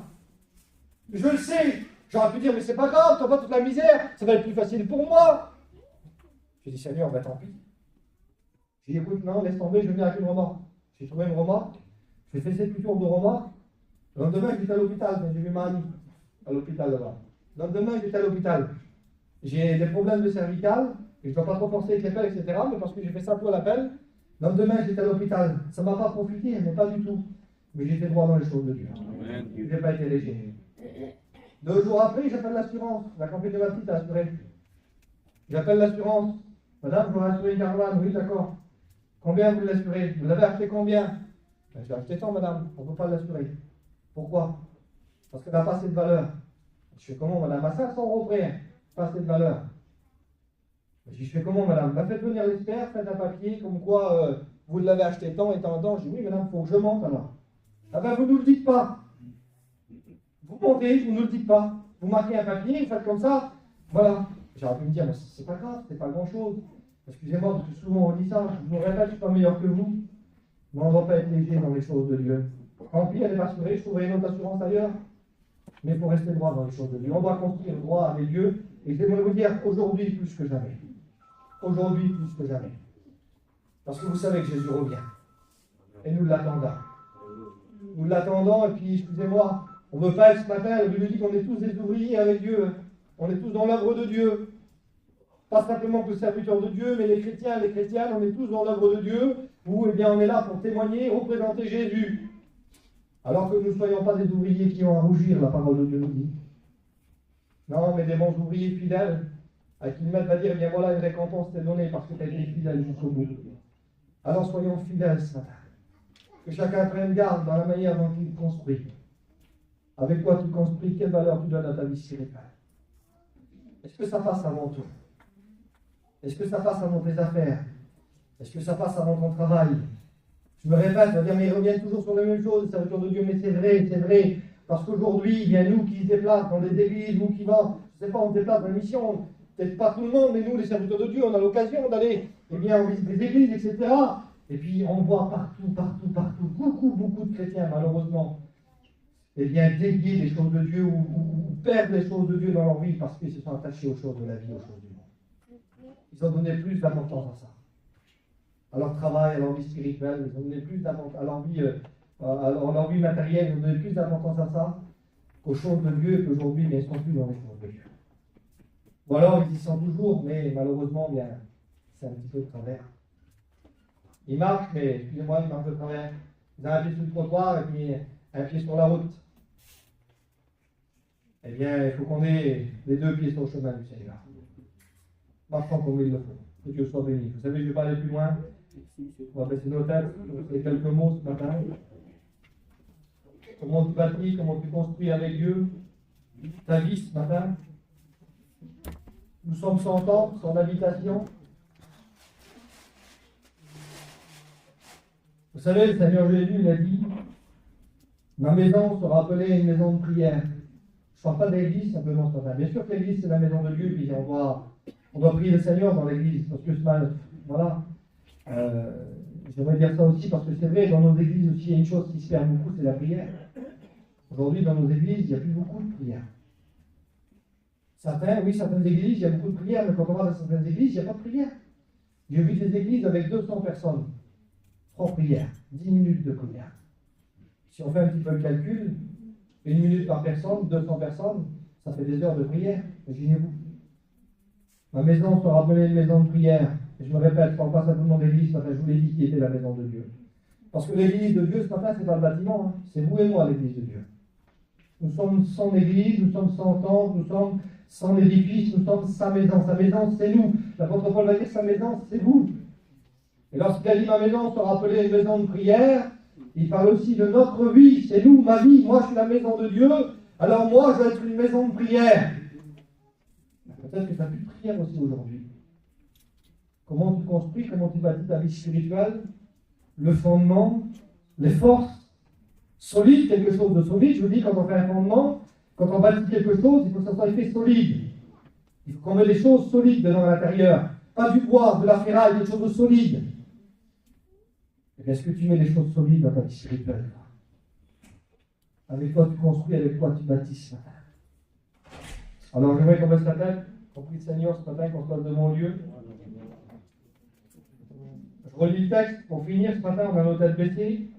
Je le sais. J'aurais pu dire, mais c'est pas grave, t'as pas toute la misère, ça va être plus facile pour moi. J'ai dit, Seigneur, ben tant pis. J'ai dit, écoute, non, laisse tomber, je viens avec une remorque. J'ai trouvé une remorque, j'ai fait 7 tours de remorque. Le lendemain, j'étais à l'hôpital, j'ai vu ma amie à l'hôpital là-bas. Le lendemain, j'étais à l'hôpital. J'ai des problèmes de cervical, et je ne dois pas trop forcer avec les pelles, etc., mais parce que j'ai fait ça tout à l'appel. Le lendemain, j'étais à l'hôpital. Ça ne m'a pas profité, mais pas du tout. Mais j'étais droit dans les choses de Dieu. Je n'ai pas été léger. 2 jours après, j'appelle l'assurance. La compagnie de ma petite a assuré. J'appelle l'assurance. Madame, je vous assurer une caravane. Oui, d'accord. Combien vous l'assurez? Vous l'avez acheté combien? Ben, j'ai acheté tant, madame. On ne peut pas l'assurer. Pourquoi? Parce qu'elle n'a pas assez de valeur. Je fais comment, madame? À 500 € près. Pas assez de valeur. Je fais comment, madame? Ben, faites venir l'expert, faites un papier, comme quoi vous l'avez acheté tant et tant et tant. Je dis, oui, madame, il faut que je monte alors. Ah ben, vous ne nous le dites pas. Vous montez, vous ne nous le dites pas. Vous marquez un papier, vous faites comme ça. Voilà. J'aurais pu me dire, mais c'est pas grave, c'est pas grand-chose. Excusez-moi, parce que souvent on dit ça, je vous répète, je ne suis pas meilleur que vous. Mais on ne va pas être léger dans les choses de Dieu. Tant pis, elle n'est pas assurée, je trouverai une autre assurance ailleurs. Mais il faut rester droit dans les choses de Dieu. On doit construire droit avec Dieu. Et j'aimerais vous dire, aujourd'hui plus que jamais. Aujourd'hui plus que jamais. Parce que vous savez que Jésus revient. Et nous l'attendons. Nous l'attendons, et puis, excusez-moi, on ne veut pas être ce matin, la Bible dit qu'on est tous des ouvriers avec Dieu. On est tous dans l'œuvre de Dieu. Pas simplement que le serviteur de Dieu, mais les chrétiens et les chrétiennes, on est tous dans l'œuvre de Dieu, où eh bien, on est là pour témoigner, représenter Jésus. Alors que nous ne soyons pas des ouvriers qui ont à rougir, la parole de Dieu nous dit. Non, mais des bons ouvriers fidèles, à qui le maître va dire, eh bien voilà, une récompense t'est donnée parce que tu as été fidèle jusqu'au bout. Alors soyons fidèles ce matin. Que chacun prenne garde dans la manière dont il construit. Avec quoi tu construis, quelle valeur tu donnes à ta vie spirituelle. Est-ce que ça passe avant tout? Est-ce que ça passe avant tes affaires? Est-ce que ça passe avant ton travail? Je me répète, on va dire, mais ils reviennent toujours sur les mêmes choses, les serviteurs de Dieu, mais c'est vrai, parce qu'aujourd'hui, il y a nous qui se déplacent dans des églises, nous qui vont, je ne sais pas, on se déplace dans les missions, peut-être pas tout le monde, mais nous, les serviteurs de Dieu, on a l'occasion d'aller, eh bien, on visite des églises, etc. Et puis on voit partout, beaucoup de chrétiens, malheureusement, eh bien, dévier les choses de Dieu ou perdre les choses de Dieu dans leur vie parce qu'ils se sont attachés aux choses de la vie, aux choses du monde. Ils ont donné plus d'importance à ça. À leur travail, à leur vie spirituelle, ils ont donné plus d'importance à leur vie matérielle, ils ont donné plus d'importance à ça qu'aux choses de Dieu, qu'aujourd'hui, mais ils ne sont plus dans les choses de Dieu. Ou alors ils y sont toujours, mais malheureusement, bien, c'est un petit peu de travers. Ils marchent, mais excusez-moi, ils marchent de travers. Ils ont un pied sur le trottoir et puis un pied sur la route. Eh bien, il faut qu'on ait les deux pieds sur le chemin du Seigneur. Marchons comme il le faut. Que Dieu soit béni. Vous savez, je ne vais pas aller plus loin. On va baisser nos têtes. Je vais quelques mots ce matin. Comment tu bâtis, comment tu construis avec Dieu ta vie ce matin. Nous sommes sans temple, sans habitation. Vous savez, le Seigneur Jésus, il a dit, ma maison sera appelée une maison de prière. Je ne parle pas d'église simplement ce matin. Bien sûr que l'église, c'est la maison de Dieu, puis on doit prier le Seigneur dans l'église, parce que voilà. J'aimerais dire ça aussi, parce que c'est vrai, dans nos églises aussi, il y a une chose qui se perd beaucoup, c'est la prière. Aujourd'hui, dans nos églises, il n'y a plus beaucoup de prières. Certaines églises, il y a beaucoup de prières, mais quand on va dans certaines églises, il n'y a pas de prière. J'ai vu des églises avec 200 personnes. 3 prières, 10 minutes de prière. Si on fait un petit peu le calcul, 1 minute par personne, 200 personnes, ça fait des heures de prière. Imaginez-vous. Ma maison sera appelée une maison de prière. Et je me répète, je ne parle pas simplement d'église, parce que je vous l'ai dit qui était la maison de Dieu. Parce que l'église de Dieu, ce matin, ce n'est pas le bâtiment, hein. C'est vous et moi l'église de Dieu. Nous sommes sans église, nous sommes sans temple, nous sommes sans édifice, nous sommes sa maison. Sa maison, c'est nous. L'apôtre Paul va dire, sa maison, c'est vous. Et lorsqu'il a dit ma maison sera appelée une maison de prière, il parle aussi de notre vie. C'est nous, ma vie. Moi, je suis la maison de Dieu. Alors moi, je vais être une maison de prière. Peut-être que tu n'as plus de prière aussi aujourd'hui. Comment tu construis, comment tu bâtis ta vie spirituelle, le fondement, les forces solides, quelque chose de solide. Je vous dis, quand on fait un fondement, quand on bâtit quelque chose, il faut que ça soit fait solide. Il faut qu'on mette des choses solides dedans à l'intérieur. Pas du bois, de la ferraille, des choses solides. Est-ce que tu mets des choses solides dans ta vie spirituelle? Avec toi tu construis, avec toi tu bâtis ce matin. Alors j'aimerais qu'on baisse la tête, qu'on prie le Seigneur ce matin, qu'on se passe devant Dieu. Je relis le texte pour finir ce matin, on a nos têtes baissées.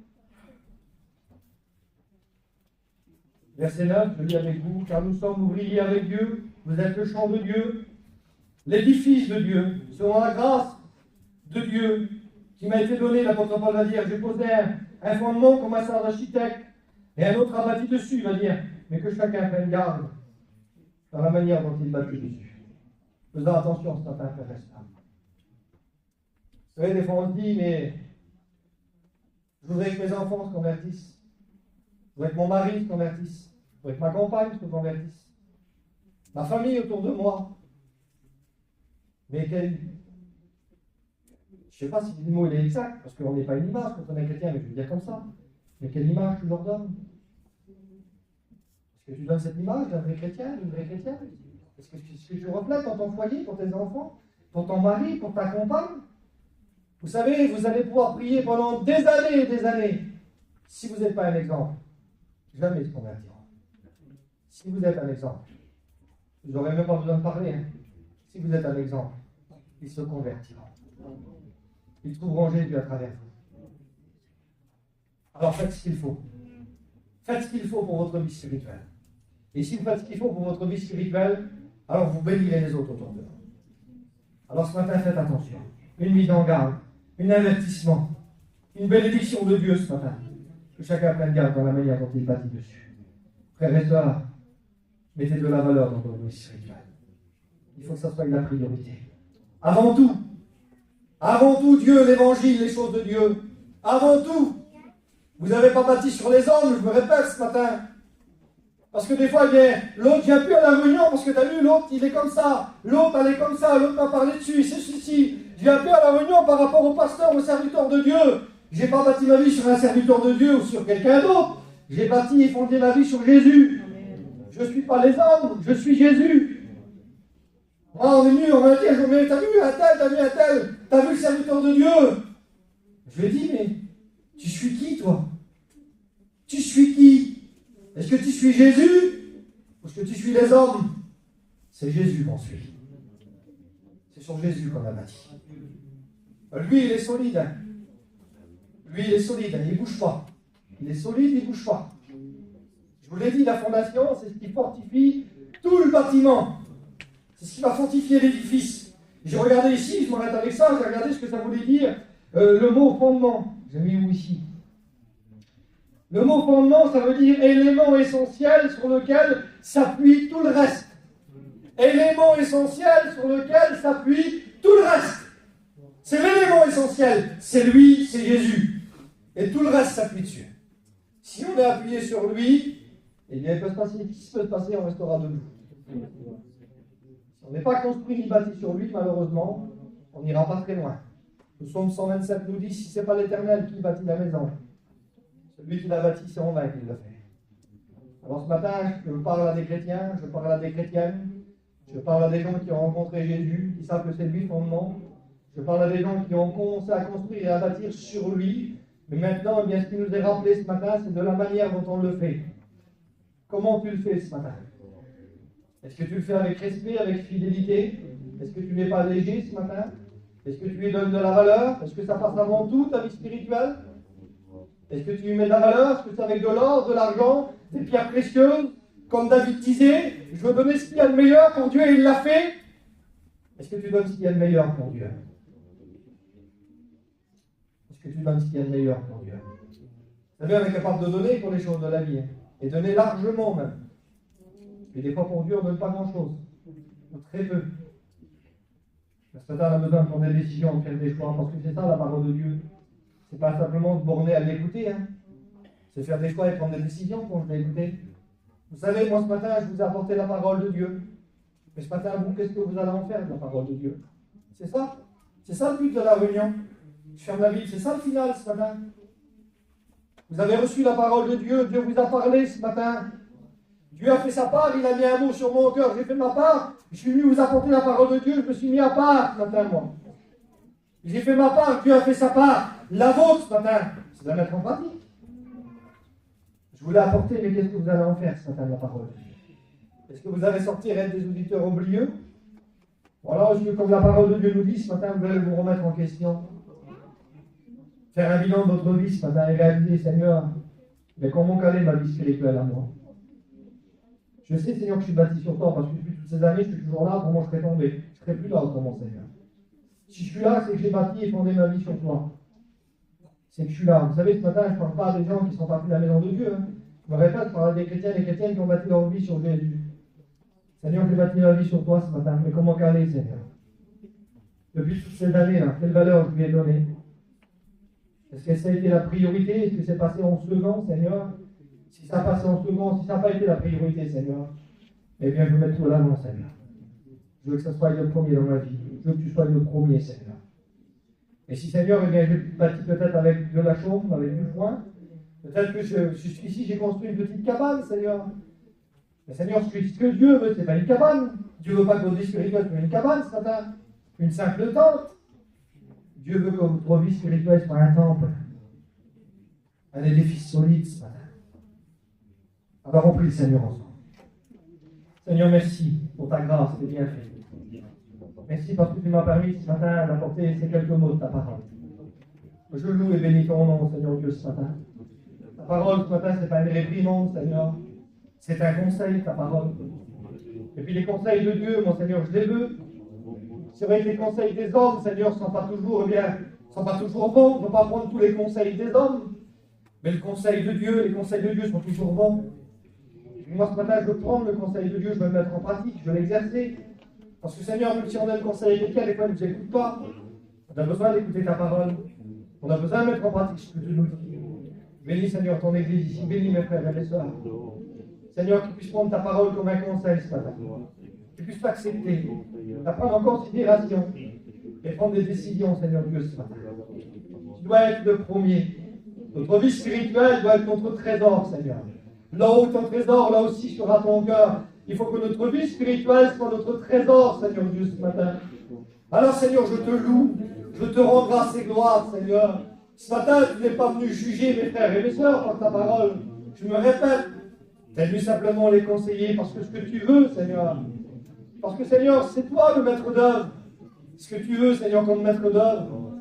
Verset 9, je lis avec vous, car nous sommes ouvriers avec Dieu, vous êtes le champ de Dieu, l'édifice de Dieu, selon la grâce de Dieu qui m'a été donné, l'apôtre Paul va dire, j'ai posé un fondement comme un sage architecte, et un autre a bâti dessus, il va dire, mais que chacun prenne garde dans la manière dont il bâtit dessus. Faisons attention ce matin, frères et sœurs. Vous savez, des fois on se dit, mais je voudrais que mes enfants se convertissent, je voudrais que mon mari se convertisse, je voudrais que ma compagne se convertisse, ma famille autour de moi. Mais je ne sais pas si le mot est exact, parce qu'on n'est pas une image quand on est chrétien, mais je veux dire comme ça. Mais quelle image tu leur donnes? Est-ce que tu donnes cette image d'un vrai chrétien, d'une vraie chrétienne? Est-ce que tu reflètes dans ton foyer, pour tes enfants, pour ton mari, pour ta compagne? Vous savez, vous allez pouvoir prier pendant des années et des années. Si vous n'êtes pas un exemple, jamais ils se convertiront. Si vous êtes un exemple, vous n'aurez même pas besoin de parler. Hein. Si vous êtes un exemple, ils se convertiront. Ils trouveront Jésus à travers vous. Alors faites ce qu'il faut. Faites ce qu'il faut pour votre vie spirituelle. Et si vous faites ce qu'il faut pour votre vie spirituelle, alors vous bénirez les autres autour de vous. Alors ce matin, faites attention. Une mise en garde, un avertissement, une bénédiction de Dieu ce matin. Que chacun prenne garde dans la manière dont il bâtit dessus. Frères et sœurs, mettez de la valeur dans votre vie spirituelle. Il faut que ça soit la priorité. Avant tout, Dieu, l'évangile, les choses de Dieu. Avant tout. Vous n'avez pas bâti sur les hommes, je me répète ce matin. Parce que des fois, eh bien, l'autre vient plus à la réunion parce que tu as vu, l'autre, il est comme ça. L'autre, elle est comme ça. L'autre m'a parlé dessus. C'est ceci. Je viens plus à la réunion par rapport au pasteur, au serviteur de Dieu. Je n'ai pas bâti ma vie sur un serviteur de Dieu ou sur quelqu'un d'autre. J'ai bâti et fondé ma vie sur Jésus. Je ne suis pas les hommes, je suis Jésus. Moi, on est venu, on m'a dit, mais t'as vu un tel, t'as vu le serviteur de Dieu. Je lui ai dit, mais tu suis qui, toi? Tu suis qui? Est-ce que tu suis Jésus? Ou est-ce que tu suis les hommes? C'est Jésus qu'on suit. C'est sur Jésus qu'on a bâti. Lui, il est solide. Hein. Lui, il est solide. Hein. Il ne bouge pas. Il est solide, il ne bouge pas. Je vous l'ai dit, la fondation, c'est ce qui fortifie tout le bâtiment. C'est ce qui va fortifier l'édifice. J'ai regardé ici, je m'arrête avec ça, j'ai regardé ce que ça voulait dire. Le mot fondement. J'ai mis où ici? Le mot fondement, ça veut dire élément essentiel sur lequel s'appuie tout le reste. Élément essentiel sur lequel s'appuie tout le reste. C'est l'élément essentiel. C'est lui, c'est Jésus. Et tout le reste s'appuie dessus. Si on est appuyé sur lui, eh bien, il peut se passer ce qui peut se passer, on restera debout. Si on n'est pas construit ni bâti sur lui, malheureusement, on n'ira pas très loin. Le psaume 127 nous dit, si ce n'est pas l'Éternel qui bâtit la maison, celui qui l'a bâti, c'est en vain qu'il l'a fait. Alors ce matin, je parle à des chrétiens, je parle à des chrétiennes, je parle à des gens qui ont rencontré Jésus, qui savent que c'est lui le fondement. Je parle à des gens qui ont commencé à construire et à bâtir sur lui. Mais maintenant, eh bien, ce qui nous est rappelé ce matin, c'est de la manière dont on le fait. Comment tu le fais ce matin? Est-ce que tu le fais avec respect, avec fidélité? Est-ce que tu n'es pas léger ce matin? Est-ce que tu lui donnes de la valeur? Est-ce que ça passe avant tout ta vie spirituelle? Est-ce que tu lui mets de la valeur? Est-ce que c'est avec de l'or, de l'argent, des pierres précieuses? Comme David disait, je veux donner ce qu'il y a de meilleur pour Dieu et il l'a fait. Est-ce que tu donnes ce qu'il y a de meilleur pour Dieu? Est-ce que tu donnes ce qu'il y a de meilleur pour Dieu? Vous savez, on est capable de donner pour les choses de la vie. Et donner largement même. Et des fois pour Dieu, on ne donne pas grand-chose. Ou très peu. Mais ce matin, on a besoin de prendre des décisions, de faire des choix. Parce que c'est ça la parole de Dieu. C'est pas simplement se borner à l'écouter. Hein. C'est faire des choix et prendre des décisions quand je l'ai écouté. Vous savez, moi ce matin, je vous ai apporté la parole de Dieu. Mais ce matin, vous, qu'est-ce que vous allez en faire de la parole de Dieu? C'est ça. C'est ça le but de la réunion. Je ferme la Bible, c'est ça le final ce matin. Vous avez reçu la parole de Dieu, Dieu vous a parlé ce matin. Dieu a fait sa part, il a mis un mot sur mon cœur, j'ai fait ma part. Je suis venu vous apporter la parole de Dieu, je me suis mis à part ce matin, moi. J'ai fait ma part, Dieu a fait sa part. La vôtre ce matin, c'est de la mettre en pratique. Je vous l'ai apporté, mais qu'est-ce que vous allez en faire ce matin de la parole? Est-ce que vous allez sortir être des auditeurs oublieux? Ou alors, est-ce que comme la parole de Dieu nous dit ce matin, vous allez vous remettre en question? Faire un bilan de votre vie ce matin et réaliser, Seigneur, mais comment caler ma vie spirituelle à moi? Je sais, Seigneur, que je suis bâti sur toi, parce que depuis toutes ces années, je suis toujours là, autrement je serais tombé. Je ne serais plus là autrement, Seigneur. Si je suis là, c'est que j'ai bâti et fondé ma vie sur toi. C'est que je suis là. Vous savez, ce matin, je ne parle pas des gens qui sont partis de la maison de Dieu. Hein. Je me répète, je parle des chrétiens et des chrétiennes qui ont bâti leur vie sur Jésus. Seigneur, j'ai bâti ma vie sur toi ce matin, mais comment caler, Seigneur? Depuis toutes ces années-là, quelle valeur je lui ai donnée? Est-ce que ça a été la priorité? Est-ce que c'est passé en second, Seigneur? Si ça a passé en second, si ça n'a pas été la priorité, Seigneur, eh bien, je veux mettre tout à l'avant, Seigneur. Je veux que ça soit le premier dans ma vie. Je veux que tu sois le premier, Seigneur. Et si, Seigneur, eh bien, je bâtis peut-être avec de la chaume, avec du foin. Peut-être que ici, j'ai construit une petite cabane, Seigneur. Mais Seigneur, ce que Dieu veut, ce n'est pas une cabane. Dieu ne veut pas que votre vie spirituelle soit une cabane ce matin. Une simple tente. Dieu veut que votre vie spirituelle soit un temple. Un édifice solide ce matin. Alors on prie le Seigneur ensemble. Seigneur, merci pour ta grâce, tes bienfaits. Merci parce que tu m'as permis ce matin d'apporter ces quelques mots de ta parole. Je loue et bénis ton nom, Seigneur Dieu, ce matin. Ta parole ce matin, ce n'est pas une réprimande, Seigneur. C'est un conseil, ta parole. Et puis les conseils de Dieu, mon Seigneur, je les veux. C'est vrai que les conseils des hommes, Seigneur, ne sont pas toujours bons. On ne peut pas prendre tous les conseils des hommes. Mais le conseil de Dieu, les conseils de Dieu sont toujours bons. Et moi, ce matin, je veux prendre le conseil de Dieu, je veux le mettre en pratique, je veux l'exercer. Parce que, Seigneur, même si on a le conseil de quelqu'un, des fois, ils ne nous écoutent pas. On a besoin d'écouter ta parole. On a besoin de mettre en pratique ce que tu nous dis. Bénis, Seigneur, ton Église ici. Bénis mes frères et mes sœurs. Seigneur, qu'ils puissent prendre ta parole comme un conseil ce matin. Qu'ils puissent l'accepter, la prendre en considération et prendre des décisions, Seigneur Dieu, ce matin. Tu dois être le premier. Notre vie spirituelle doit être notre trésor, Seigneur. Là où ton trésor, là aussi sera ton cœur. Il faut que notre vie spirituelle soit notre trésor, Seigneur Dieu, ce matin. Alors, Seigneur, je te loue, je te rends grâce et gloire, Seigneur. Ce matin, tu n'es pas venu juger mes frères et mes sœurs par ta parole. Je me répète, tu es venu simplement les conseiller parce que ce que tu veux, Seigneur. Parce que, Seigneur, c'est toi le maître d'œuvre. Ce que tu veux, Seigneur, comme maître d'œuvre,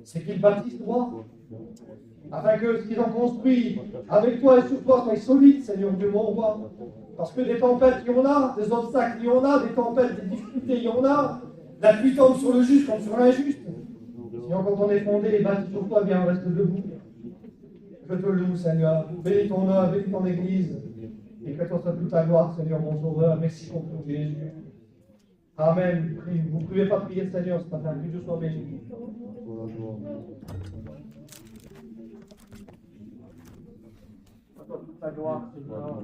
c'est qu'ils bâtissent droit. Afin que ce qu'ils ont construit avec toi et sur toi soit solide, Seigneur Dieu, mon roi. Parce que des tempêtes, il y en a, des obstacles, il y en a, des tempêtes, des difficultés, il y en a. La pluie tombe sur le juste comme sur l'injuste. Seigneur, quand on est fondé et bâti sur toi, bien on reste debout. Je te loue, Seigneur. Bénis ton œuvre, bénis ton Église. Et que toi soit toute ta gloire, Seigneur, mon Sauveur. Merci pour tout, Jésus. Amen. Vous ne pouvez pas prier le Seigneur ce matin. Que Dieu soit béni. À toi toute ta gloire, Seigneur.